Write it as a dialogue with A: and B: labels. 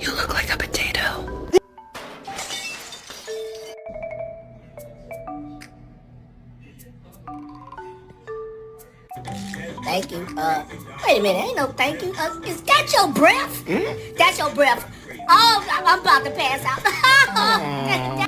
A: You look like a potato.
B: Thank you. Wait a minute, ain't no thank you. Is that your breath? That's your breath. Oh, I'm about to pass out.